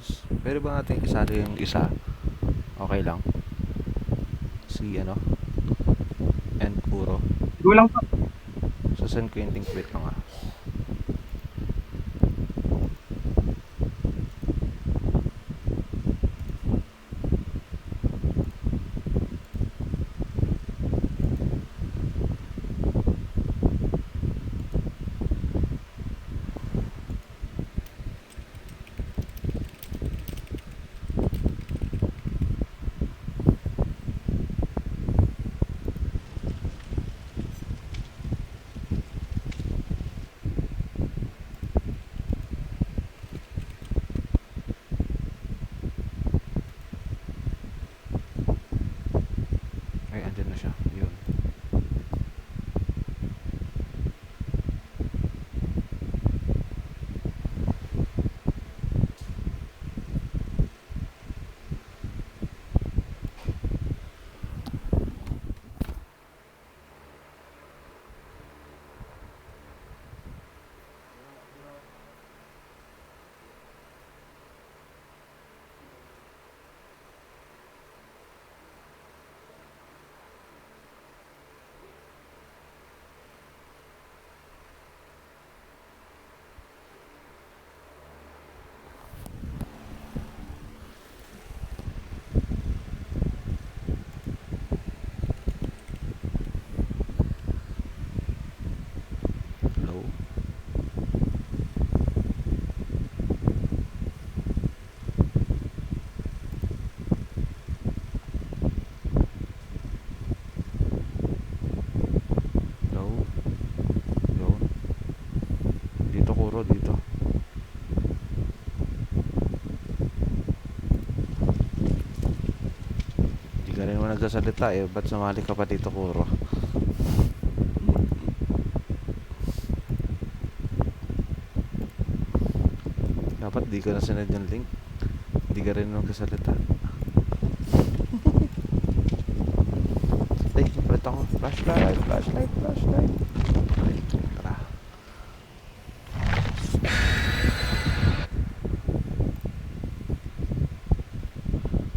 guys. Pwede ba natin isali yung isa? Okay lang. Si ano? And Kuro. Go lang po. So send ko yung link. Wait lang ah. Ay, andyan na siya. Yun. Hello? Hello? Yun. Dito Kuro, dito. Hindi ka rin naman nagsasalita eh. Ba't sumali ka pa dito Kuro? Dapat di ka na sinad yung link. Hindi ka rin nagsasalita. Ay, palit ako. Flashlight, flashlight, flashlight. Ay, tara.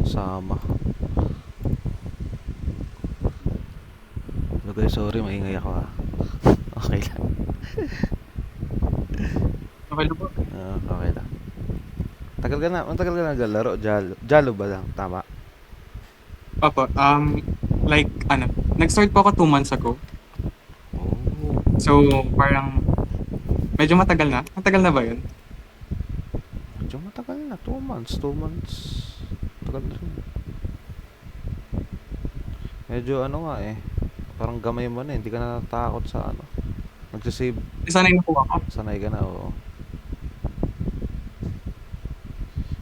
Sama. Hello guys, sorry, maingay ako ah. Okay lang. Okay lang po. Okay lang. Matagal ka na naglalaro. Jalo ba lang? Tama. Opo, like, nag-start po ako 2 months ago. Oh. So, parang, medyo matagal na. Matagal na ba yun? Medyo matagal na. 2 months. 2 months. Tagal na rin. Medyo ano nga eh. Parang gamay mo na eh. Hindi ka na natatakot sa ano. Nagsisave. Sana yung nakuha ko. Sanay ka na, oo.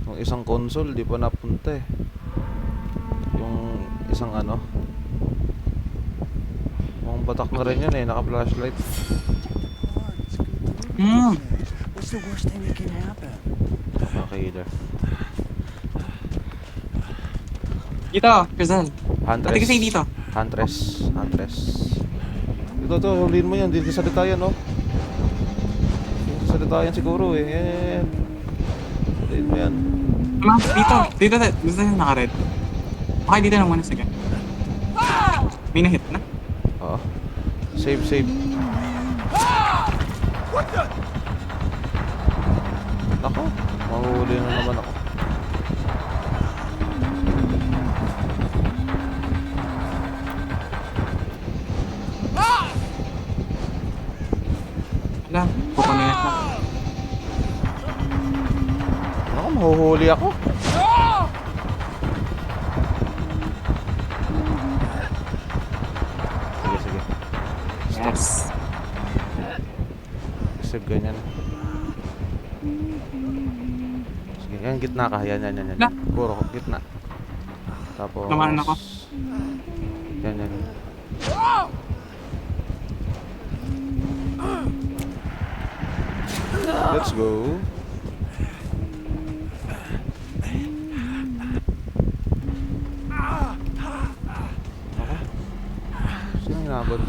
Yung isang console, di pa napunta eh. Yung isang ano. Mukhang batak na rin yun eh. Naka-flashlight. What's the worst thing that can happen? Okay, there. Dito, Rizal. Huntress. Ate kasi dito. Huntress. Huntress. Ito, huliin mo yan. Dito sa salita yan, oh. Dito sa salita yan siguro eh. Yan. Huliin mo yan. Dito. Dito yung naka-red. Okay, dito lang muna. Sige. May na-hit na. Oo. Save, save. Ako, mahuhuli na naman ako. Wala, kukunin na. Ako, mahuhuli ako. Sige, sige. Yes. Save ganyan. Sige, yan, gitna ka. Yan. Wala. Puro, gitna. Tapos... Lumahan ako. Yan. Let's go. Ako? Sino hinabol?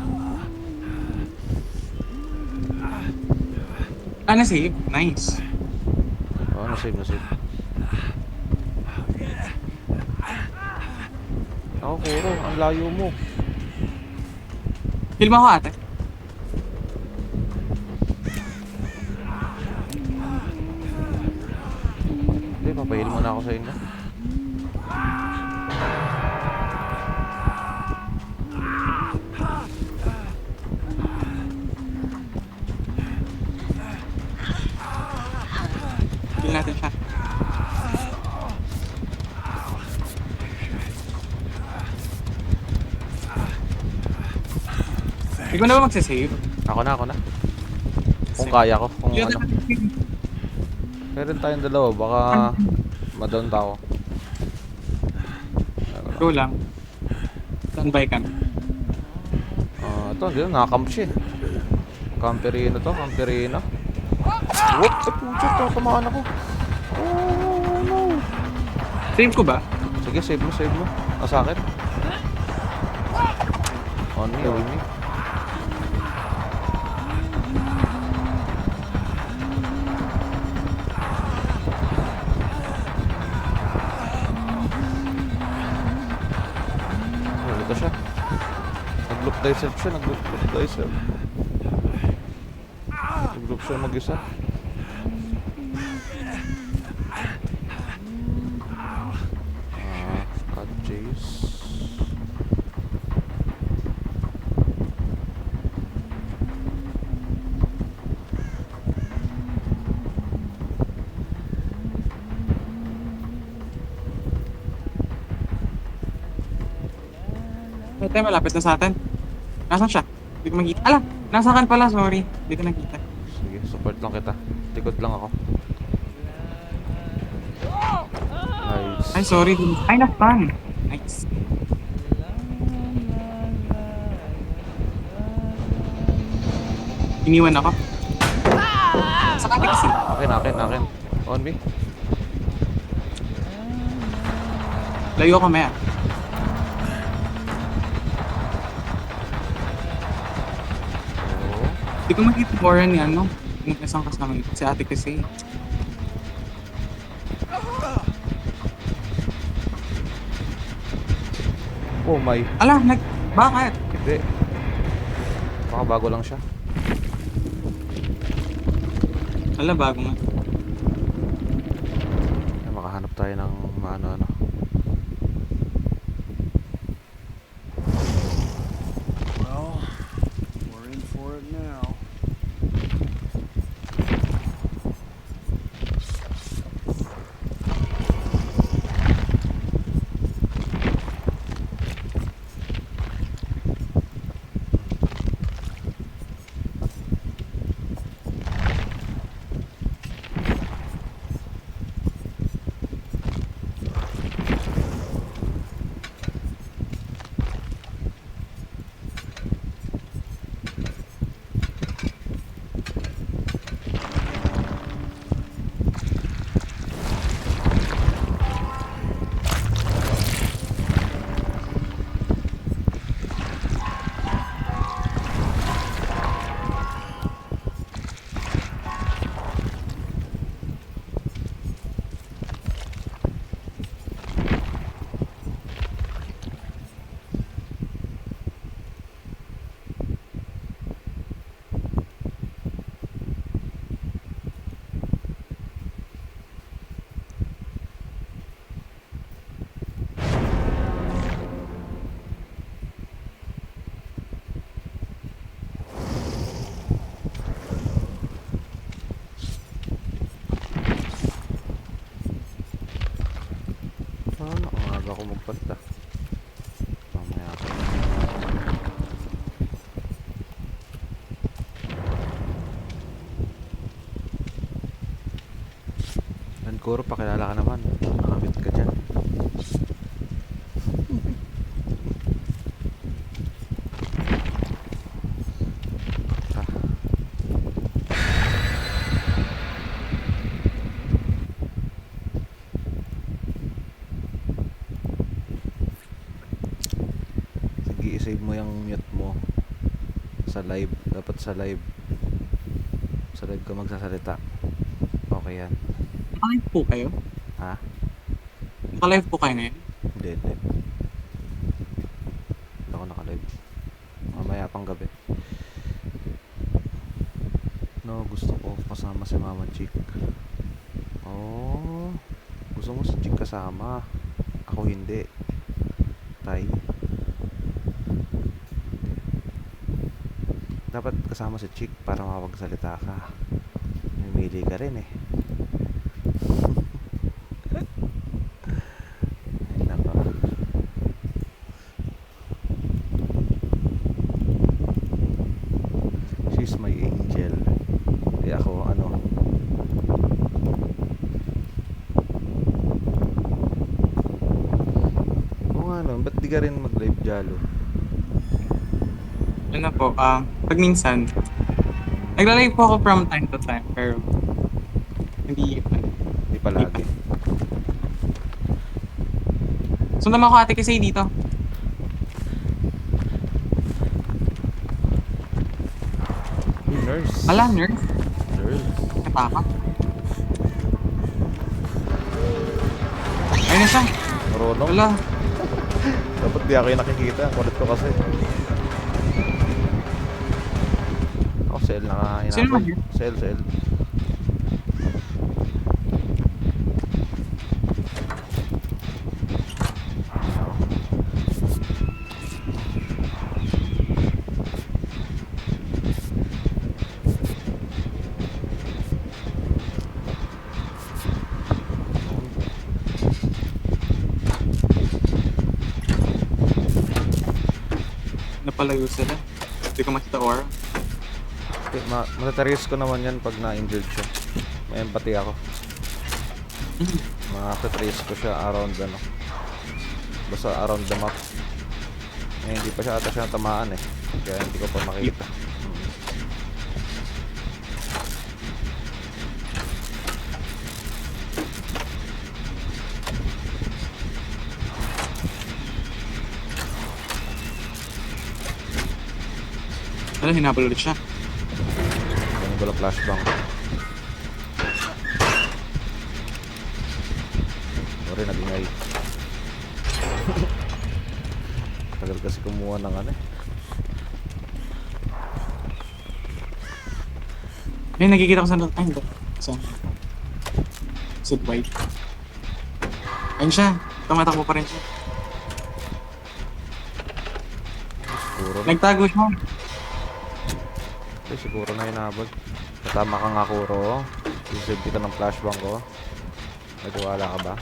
Ah, na-save. Nice. Oo, nasave. Ako, Kuro. Ang layo mo. Heal mo ako ate. Hindi, papahil muna ako sa inyo. Heal natin siya. Ikaw na ba magsasave? Ako na. Kung kaya ko. Kung Heal ano. natin. Meron tayong dalawa. Baka madown tao. Go lang. Standby ka na. Ito, hindi na. Nakakamp siya eh. Camperino to. Camperino. Whoop! Ay, pucha. Tatamaan ako. Oh, no. Save ko ba? Sige, save mo. Nasa akin. On me. Ito siya. Nag-loop thyself siya. Nag-loop siya mag-isa. Cut chase. Ate, malapit na sa atin. Nasaan siya? Hindi ko makita. Ala! Nasa akin pala, sorry. Hindi ko nakita. Sige, support lang kita. Likod lang ako. Nice. Ay, sorry. Ay, na-stun. Nice. Iniwan ako. Sa kati kasi. Akin. On me. Layo ko maya. Oo. Hindi ko makita Warren ni ano. Yung isang kasama si ate kasi. Oh my. Ala, bakit? Hindi. Baka bago lang siya. Ala, bago nga. Ay, makahanap tayo ng ano. Well, we're in for it now. Ano? Ang aga ko magpunta. Mamaya ako. Kuro, pakilala ka naman. Nakabit ka dyan. Sige, i-save mo yung mute mo sa live. Dapat sa live. Sa live ka magsasalita. Okay yan. Naka-live po kayo? Ha? Naka-live po kayo ngayon? Hindi. ako naka-live. Mamaya pang gabi. No, gusto ko kasama si Mama Chick. Oh, gusto mo si Chick kasama. Ako hindi. Tay. Dapat kasama si Chick para makapagsalita ka. Mamili ka rin eh. Ay, nako. She's my angel. Eh ako, ano? Oo nga no, ba't di ka rin mag-live Jalo? Ano po, pag minsan, nagla-live po ako from time to time, pero hindi, Di palagi. sundan mo ako ate kasi dito. Hey, nurse. Ala, nurse, Nurse. katakot. Ayun na siya. Marunong. Wala. Dapat di ako yung nakikita. Kulit ko kasi. Ako, cell na nga. Sino naman yun? Cell. Napalayo sila. Hindi ko makita or. Okay, matataris ko naman yan pag na-injured siya. May empathy ako. Makatatrace ko siya around ano. Basta around the map. Eh, hindi pa siya ata siya tamaan eh. Kaya hindi ko pa makita. Ano, hinabol ulit siya. Ganun ko lang flashbang. Sorry, nag-ingay. Tagal kasi kumuha ng ano eh. Ay, nakikita ko sa ay, hindi. Saan? Sid White. Ayun siya. Tumatakbo pa rin siya. Siguro na. Nagtago siya. Eh, siguro na hinabag. Katama ka nga, Kuro. Isip kita ng flashbang ko. Nagwala ka ba?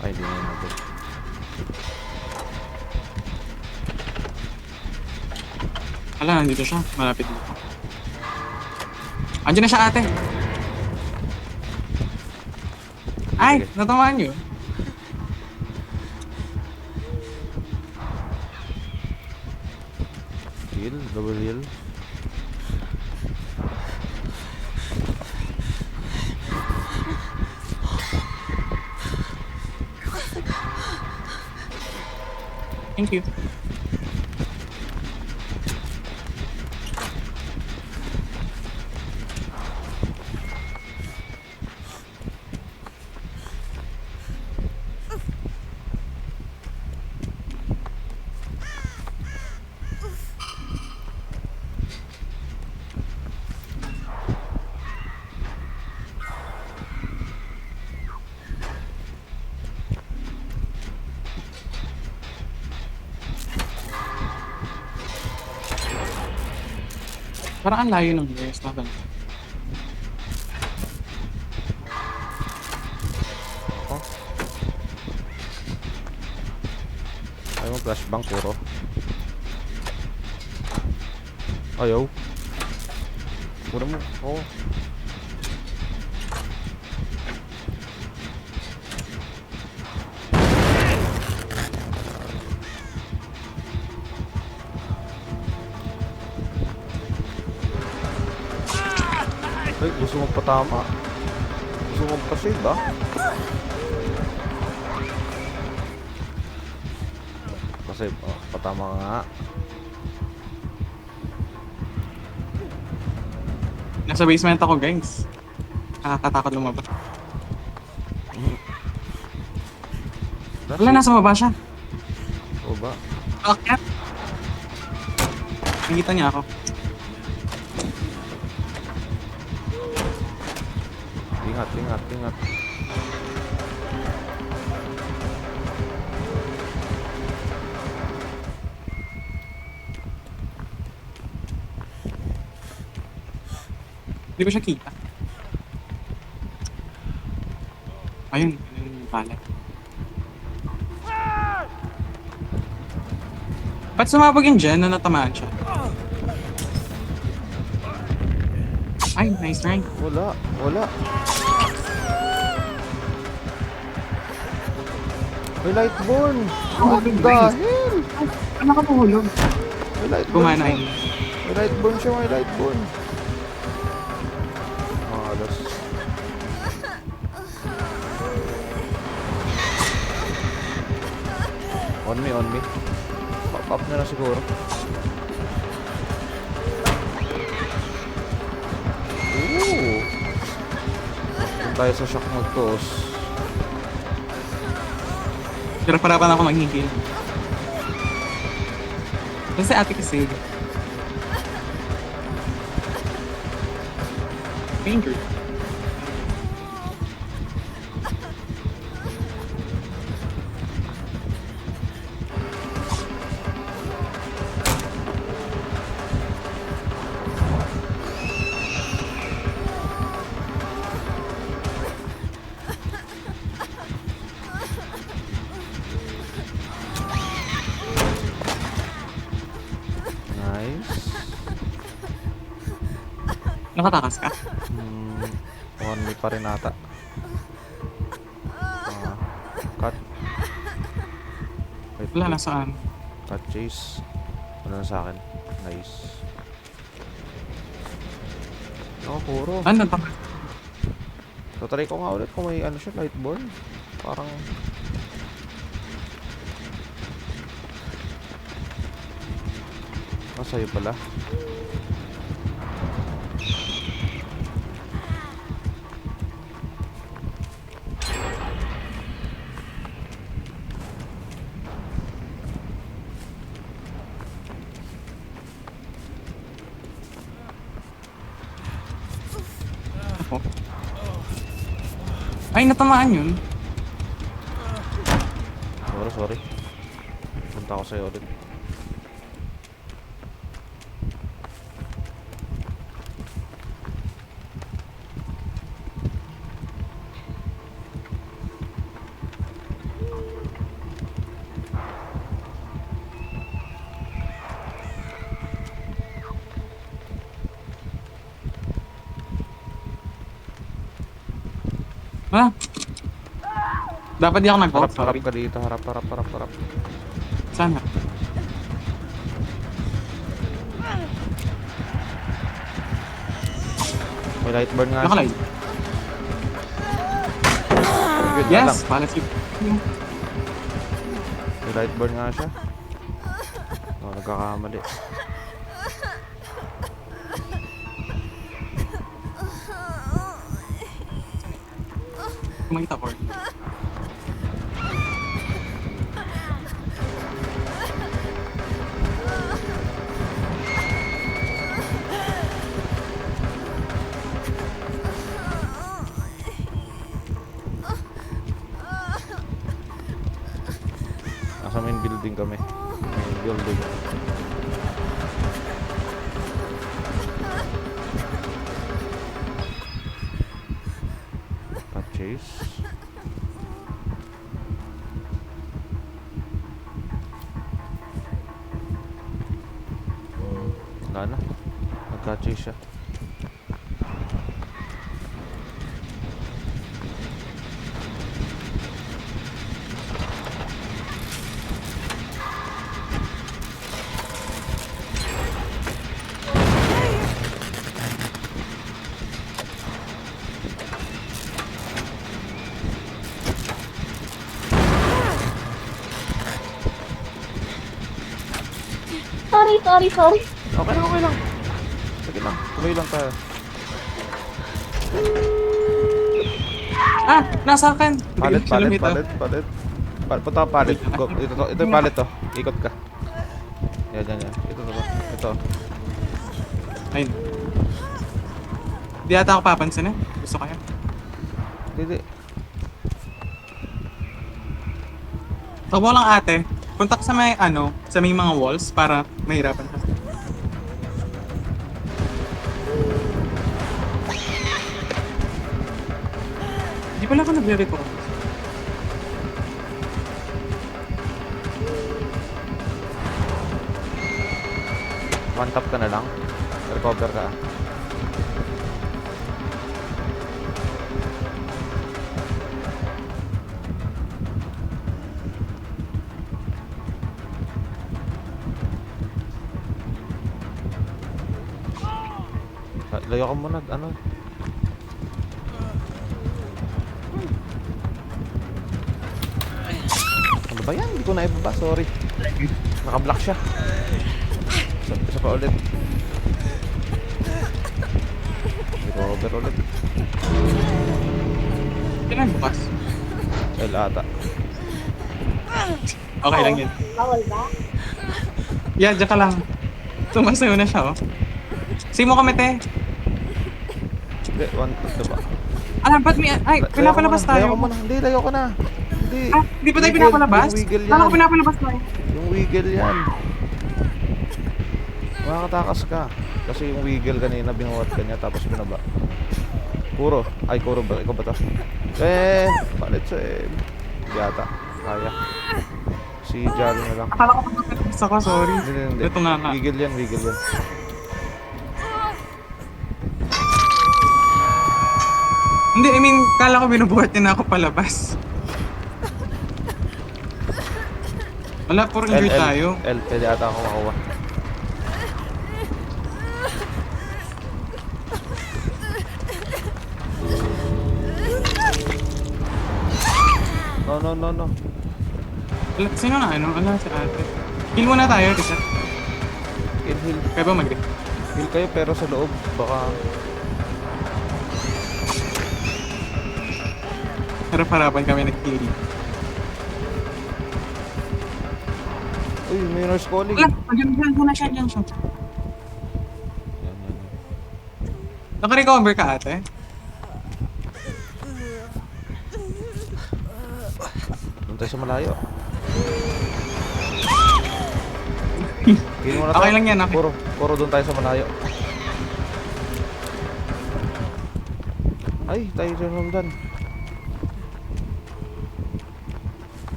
Ay, hindi na hinabag. Hala, nandito siya. Malapit dito. Andiyan na siya ate. Ay, Sige. natamaan niyo. Heal, double heal. Thank you. Parang ang layo ng nurse natin. Oh. Ayaw mo flashbang, Kuro. Ayaw. Kuro mo. Oh. Ay, gusto mong patama. Gusto mong pa-save ba? Kasi, oh, patama nga. Nasa basement ako guys. Nakakatakot lumabas. Wala, nasa baba siya. O ba? Akyat. Nakikita niya ako. Ingat, ingat, ingat. Hindi ba siya kita? Ayun, yun yung pala. Ba't sumabog yun dyan na natamaan siya? Ay, nice rank. Wala, wala. May Lightborn! What the hell? Ano ka mahulog? May Lightborn Gumana siya. yun. May Lightborn siya, may Lightborn. Alas. On me, on me. Pop up na siguro. Ooh! Doon tayo sa shock mag-toss. Pero parapan ako maghihil. Kasi ate kasi. Danger. Nice. Nakatakas ka? On me pa rin ata. Cut. Wait, Wala, nasaan? cut chase. Wala na sa akin. Nice. Ako puro. Ano ba? So try ko nga ulit kung may ano siya, Lightborn. Parang sa'yo pala. Ako. Ay, natamaan yun. Sorry. Punta ako sa'yo ulit. Ah. Dapat di ako nag-vote, Harap sorry. ka dito. Harap. Sana. May Lightborn nga siya. Nakalive. Good na lang. Yes, pala si... May Lightborn nga siya. Oh, nagkakamali. Kumakita ko. Nasa main building kami. Main building. Cut chase. Wala na. Nag-cut chase siya. Sorry. Okay lang. Sige lang. Tuloy lang tayo. Ah! Nasa akin! Palit. Punta ka palit. Go. Ito yung palit to. Ikot ka. Yan. Ito. Ayun. Di ata ako papansin eh. Gusto kaya. Hindi. Tabo lang ate. Punta ka sa may sa may mga walls para mahirapan ka. Di pala ako nagre-record. One tap ka na lang. Recover ka. Layo ka muna, ano? Ano ba yan? Hindi ko na ibaba, sorry. Naka-block siya. Isa pa ulit. Recover ulit. Kailan bukas? L ata. Okay lang yun. Bawal ba? Yeah, dyan ka lang. Sumasayo na siya, oh. Simo kami, te. Hindi, one tap diba? Ba't may... Ay, pinapalabas tayo. Layo ko muna. Hindi, layo ko na. Hindi. Di ba tayo pinapalabas? Yung wiggle yan. Kala ko pinapalabas tayo. Yung wiggle yan. Makakatakas ka. Kasi yung wiggle kanina, binuhat ka niya, tapos binaba. Kuro. Ay, Kuro ba? Ikaw ba ito? Palit sa Yata. Kaya. Si Jolly na lang. Akala ko pinapalabas ako, sorry. Hindi. Ito nga nga. Wiggle yan. Hindi, I mean, kala ko binubuhat niya na ako palabas. Wala, puro injured tayo. Pwede ata ako makuha. No. Wala, sino na Wala si ate. Heal muna tayo, isa. Heal. Kaya ba mag-heal? Heal kayo pero sa loob. Baka... Harap-harapan kami nag-heal. Uy, may nurse calling. Wala, dyan siya. Yan. Naka-recover ka ate? Doon tayo sa malayo. Heal muna Okay lang yan, okay. Puro doon tayo sa malayo. Ay, tayo sinundan.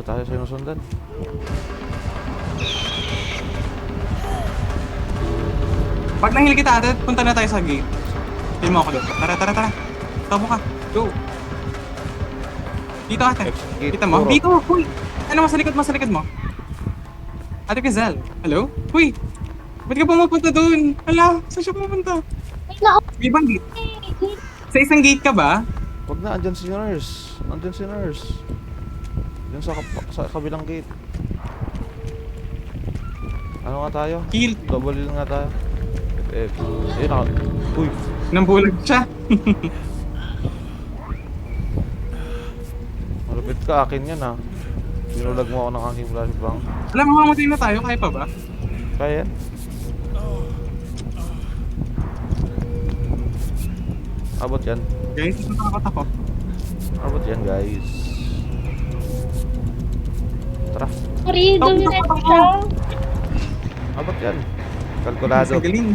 Tayo sinusundan. Pag nahil kita ate, punta na tayo sa gate. Heal mo ako doon. Tara. Tabo ka. Go. Dito ate. Gate, Kita mo? puro. Dito. Huy. Ano sa likod mo? Ate Quezel. Hello? Huy. Ba't ka pumapunta doon? Hala, saan siya pumunta? Ay, nako. May ibang gate. Sa isang gate ka ba? Wag na, andyan si nurse. Yung sa kabilang gate. Ano nga tayo? Heal. Double heal nga tayo. F. Ayun ako. Uy. Nambulag siya. Malupit ka, akin yan ha. Binulag mo ako ng aking flashbang. Alam mo, mamatay na tayo. Kaya pa ba? Kaya yan. Abot yan. Guys, natatakot ako. Abot yan guys. Tara. Sorry, dominate ko siya. Abot yan. Kalkulado. Ang galing.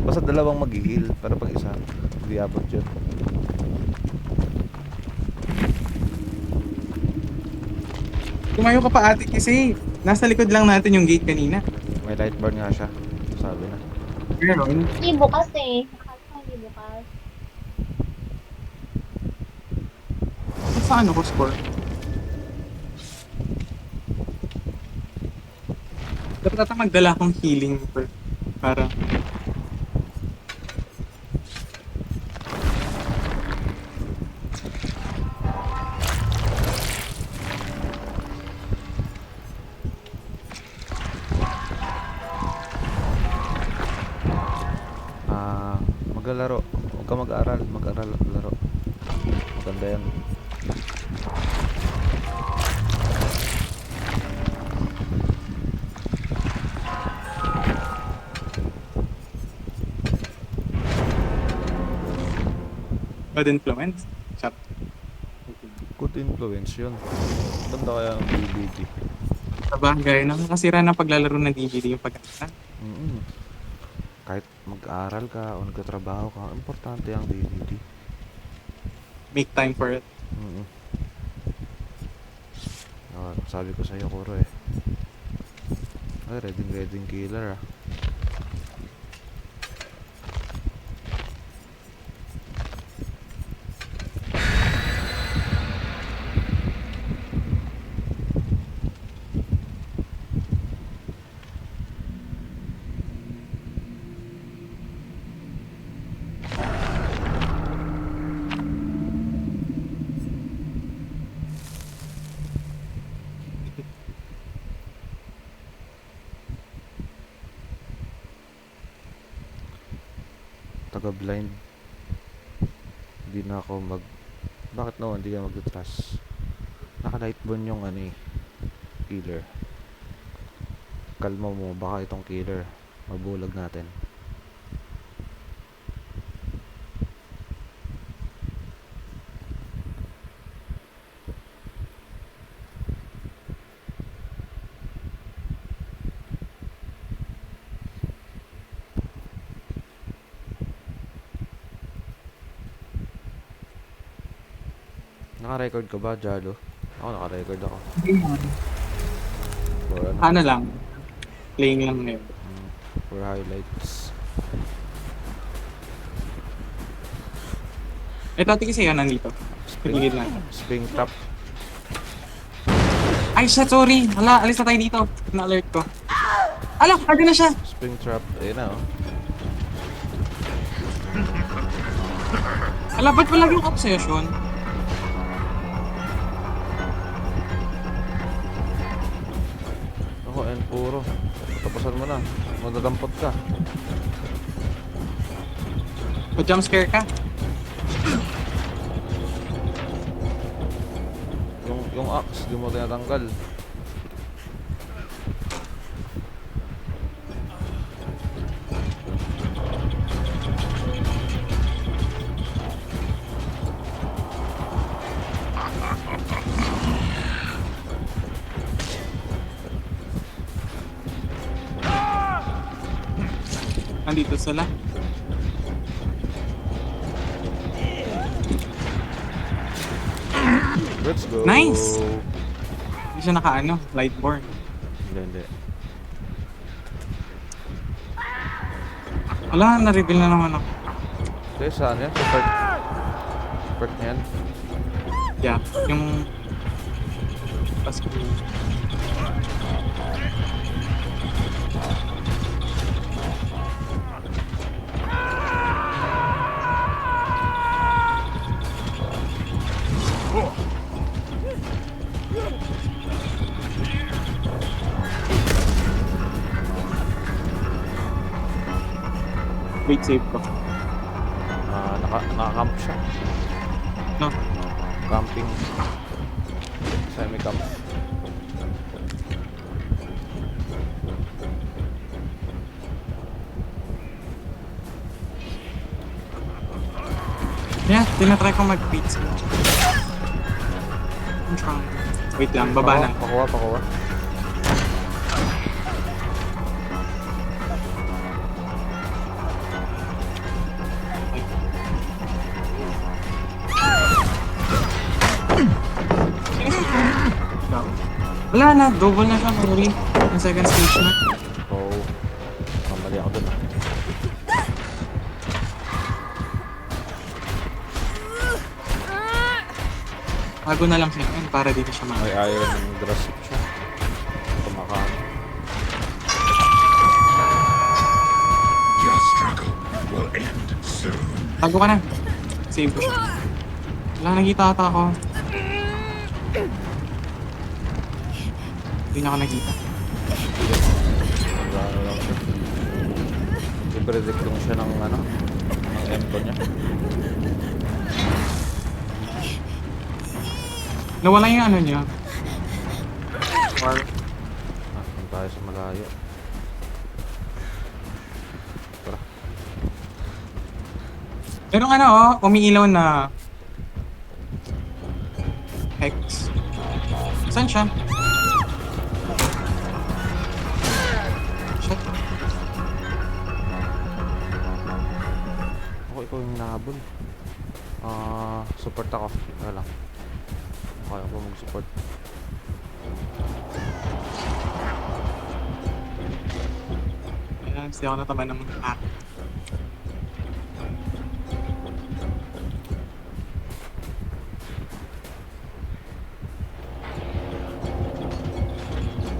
Basta dalawang mag-heal. Pero pag isa, hindi abot yun. Tumayo ka pa ate kasi nasa likod lang natin yung gate kanina. May light bar nga siya. Sabi na. Ganon. Hindi bukas eh. Akala ko hindi bukas. Saan ako score? Dapat ata magdala akong healing para maglalaro. Huwag ka mag-aral. Mag-aral at laro. Maganda yan. Bad influence. Shot. Good influence yun. Ganda kaya ng DVD. Sabagay, nakakasira ng paglalaro ng DVD yung pagkakita. Mm. Kahit mag-aral ka o nagtatrabaho ka, importante ang DVD. Make time for it. Mm. Sabi ko sa'yo, Kuro eh. Ay, ready killer ah. Taga-blind. Hindi na ako Bakit no? Hindi ka mag-trust. Naka-lightburn yung ano eh. Killer. Kalma mo. Baka itong killer. Mabulag natin. Naka-record ka ba, Jalo? Ako naka-record ako. For ano? Ano lang. Playing lang ngayon. For highlights. Ito, ati kasi yun nandito. Piligid lang. Spring trap. Ay, shit, sorry. Hala, alis na tayo dito. Na-alert ko. Ala, agad na siya. Spring trap. Ayun na oh. Ala, ba't wala yung obsession? Ako, and puro. Tapasan mo na. Madadampot ka. Pa-jump scare ka. Yung axe, di mo tinatanggal. Nandito sila. Let's go. Nice! Hindi siya naka-ano, lightborn. Hindi. Wala, na-reveal na naman ako. Hindi, saan yan? Sa part. Part niya yan. Yeah, yung... Pasko. Wait, save ko. Naka-camp siya. No. Camping. Semi-camp. Yeah, tinatry ko mag-pizza. I'm trying. Wait lang, baba na. Pakuha. Wala na, double na siya, sorry. Yung second stage na. Oo. Kamali ako dun ah. Bago na lang siya yun, para dito siya May mga. iron grasp siya. Kumakain. Your struggle will end soon. Bago ka na. Save ko siya. Wala, nakita ata ako. Hindi na ako nakita. Ano lang siya. I-predict lang siya ng ano. Ng empo niya. Nawala yung ano niya. Or, Punta tayo sa malayo. Tara. Merong ano umiilaw na hex. Saan siya? Shit. Ako, ikaw yung hinahabol. Support ako. Wala lang. Kaya ko mag-support. Ayan, hindi ako natama ng hack.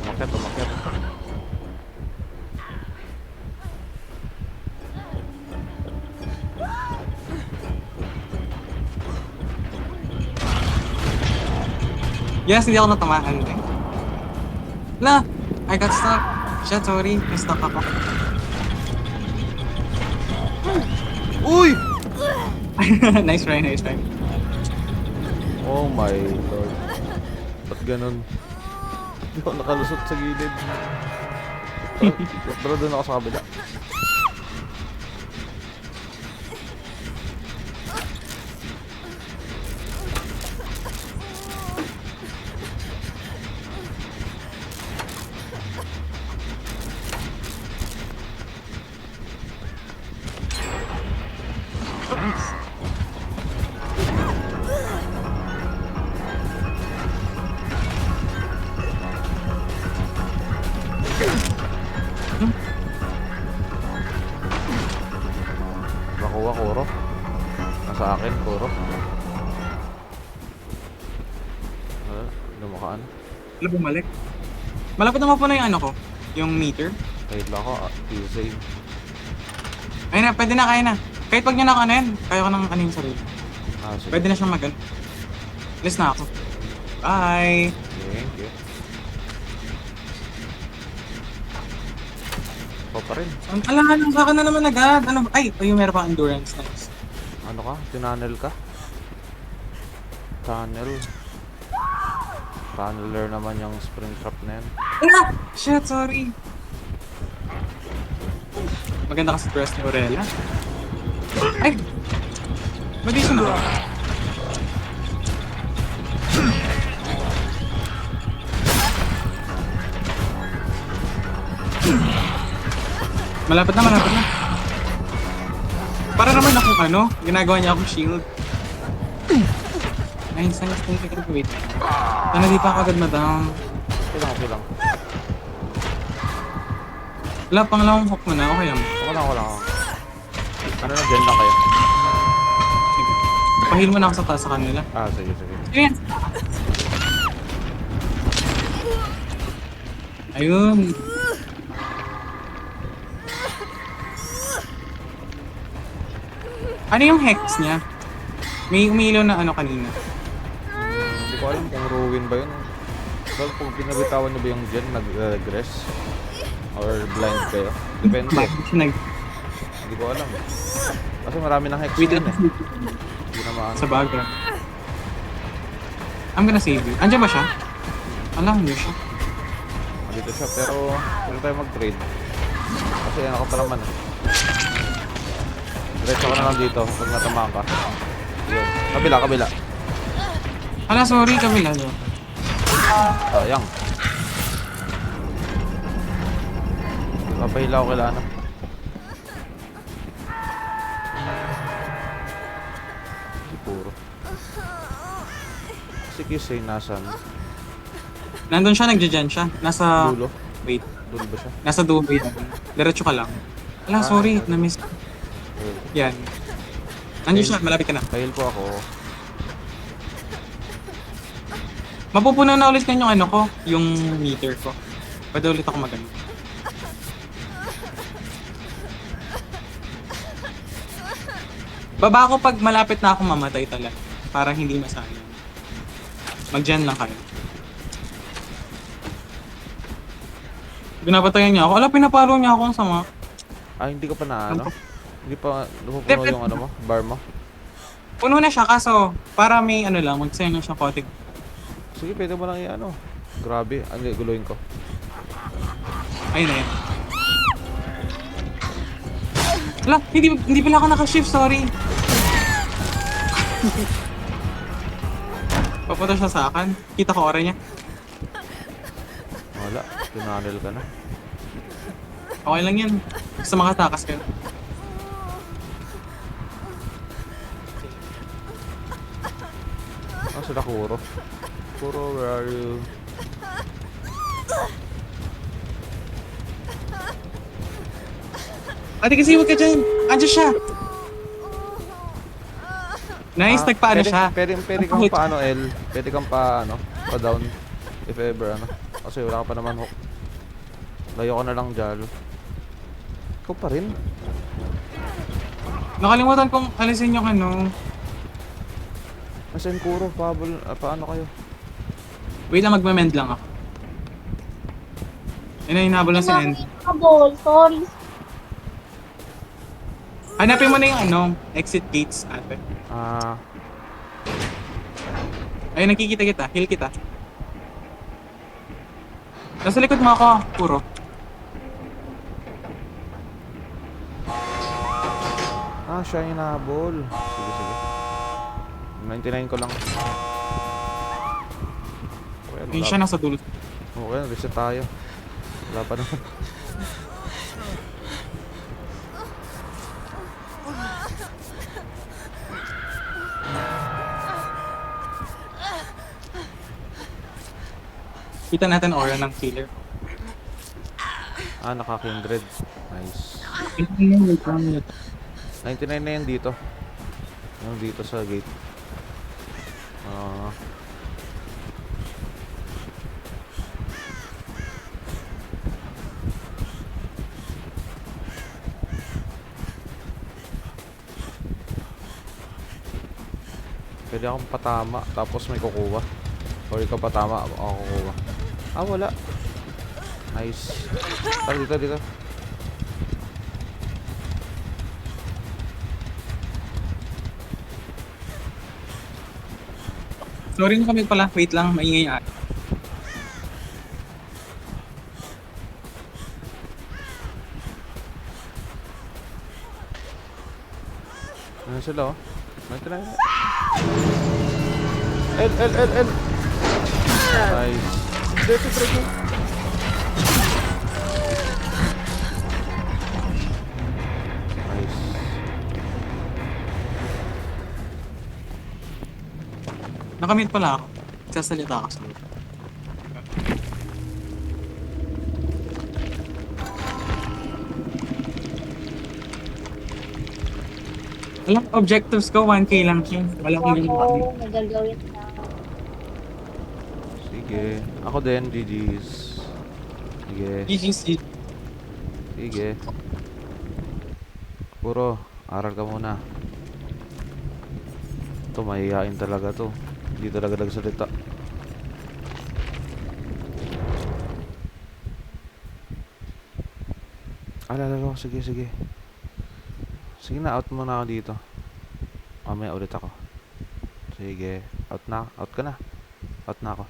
Umakyat, umakyat. Yes, hindi ako natamaan. La! I got stuck. Shit, sorry. Na-stuck ako. Uy! Nice try, nice try. Oh my lord. Ba't ganun? Hindi ako nakalusot sa gilid. Pero doon ako sa kabila. Nakuha, Kuro. Nasa akin, Kuro. Lumakaan. Wala bumalik. Malapit naman po na yung ano ko. Yung meter. Kahit lang ako, save. Ayun na, pwede na, kaya na. Kahit pag niya na ano yan, kaya ko nang ano yung sarili. Sige. Pwede na siyang mag Alis na ako. Bye! Thank you. Ikaw pa rin. Alangan, baka na naman agad. Ano, ay, yung meron pang endurance. Nice. Ano ka? Tinanel ka? Tunnel. Tunneler naman yung spring trap na yan. Ah! Shit, sorry. Maganda kasi dress ni Aurela. Ay! Mali siya na. Malapit na, malapit na. Para naman akong ano, ginagawa niya akong shield. Nice, nice, nice. Wait. Sana di pa ako agad madam. Okay lang, okay lang. Wala, pangalawang hook mo na. Okay lang. Okay lang, okay lang. Ano na, dyan lang kayo. Sige. Pahil mo na ako sa taas sa kanila. Sige, sige. Sige yan. Ayun. Ano yung hex niya? May umiilaw na ano kanina. Hindi ko alam kung ruin ba yun. Well, kung pinabitawan niyo ba yung gen, nag-regress? Or blind kayo? Depende. Hindi ko alam. Kasi marami ng hex Wait, yun eh. Hindi na maano. sa baga. I'm gonna save you. Andiyan ba siya? Alam, hindi siya. Dito siya, pero pwede tayo mag-trade. Kasi ano ka pa naman eh. Diretso ka na lang dito pag natamaan ka. Yun. Kabila, kabila. Ala, sorry, kabila. No? Sayang. Papahila ko kailangan. Hindi puro. Si Kisay nasan? Nandun siya, nagja-dyan siya. Nasa... Dulo? Wait. Dulo ba siya? Nasa dulo. Diretso ka lang. Ala, sorry. Na-miss. Yan. Nandiyan siya, malapit ka na. Pahil po ako. Mapupuno na ulit yan yung ano ko, yung meter ko. Pwede ulit ako magano. Baba ako pag malapit na ako mamatay talaga. Para hindi masayang. Mag-gen lang kayo. Pinapatayan niya ako. Ala, pinapalo niya ako ang sama. Hindi ka pa na ano? Hindi pa Hindi, napupuno yung ano mo? Bar mo? Puno na siya kaso para may ano lang, magsayang lang siya kotig. Sige, pwede mo lang i-ano. Grabe, guluhin ko. Ayun na yan. Ala, hindi pala ako naka-shift, sorry. Papunta siya sa akin. Kita ko aura niya. Wala, tinanel ka na. Okay lang yan. Basta makatakas ka. Ah, sila Kuro. Kuro, where are you? Ate kasi huwag ka dyan. Andiyan siya. Nice, nagpaano pwede, siya. Pwede kang paano, L. Pwede kang pa down. If ever, ano. Kasi wala ka pa naman hook. Layo ka na lang, Jalo. Ikaw pa rin. Nakalimutan kong alisin yung ano. Nasaan Kuro? Paano kayo? Wait lang, magme-mend lang ako. Yun na, hinabol lang si Andy. Habol, sorry. Hanapin mo na yung ano, exit gates, ate. Ah, Ayun, nakikita kita. Heal kita. Nasa likod mo ako, Puro. siya yung nahabol. Sige, sige. 99 ko lang. Okay, Ayun siya, nasa dulo. Okay, reset tayo. Wala pa naman. Kita natin aura ng killer. Ah, naka-kindred. Nice. 99 na yan dito. Yung dito sa gate. Ah. Pwede akong patama, tapos may kukuha. Or ikaw patama, ako kukuha. Ah, wala. Nice. Tara, dito, dito. Sorry na kami pala. Wait lang, maingay ate. Ano sila, oh? 99. L. Nice. Dito, dito. Nice. Nakamute pala ako. Sasalita ako sa loob. Alam, objectives ko 1k lang siya. Wala akong ginagawa. Ako, nagagawin na. Sige. Ako din, GG's. Sige. GG's. Sige. Puro, aral ka muna. Ito, mahihain talaga to. Hindi talaga nagsalita. Lalo. Sige, sige. Sige na, out muna ako dito. Mamaya ulit ako. Sige. Out na. Out ka na. Out na ako.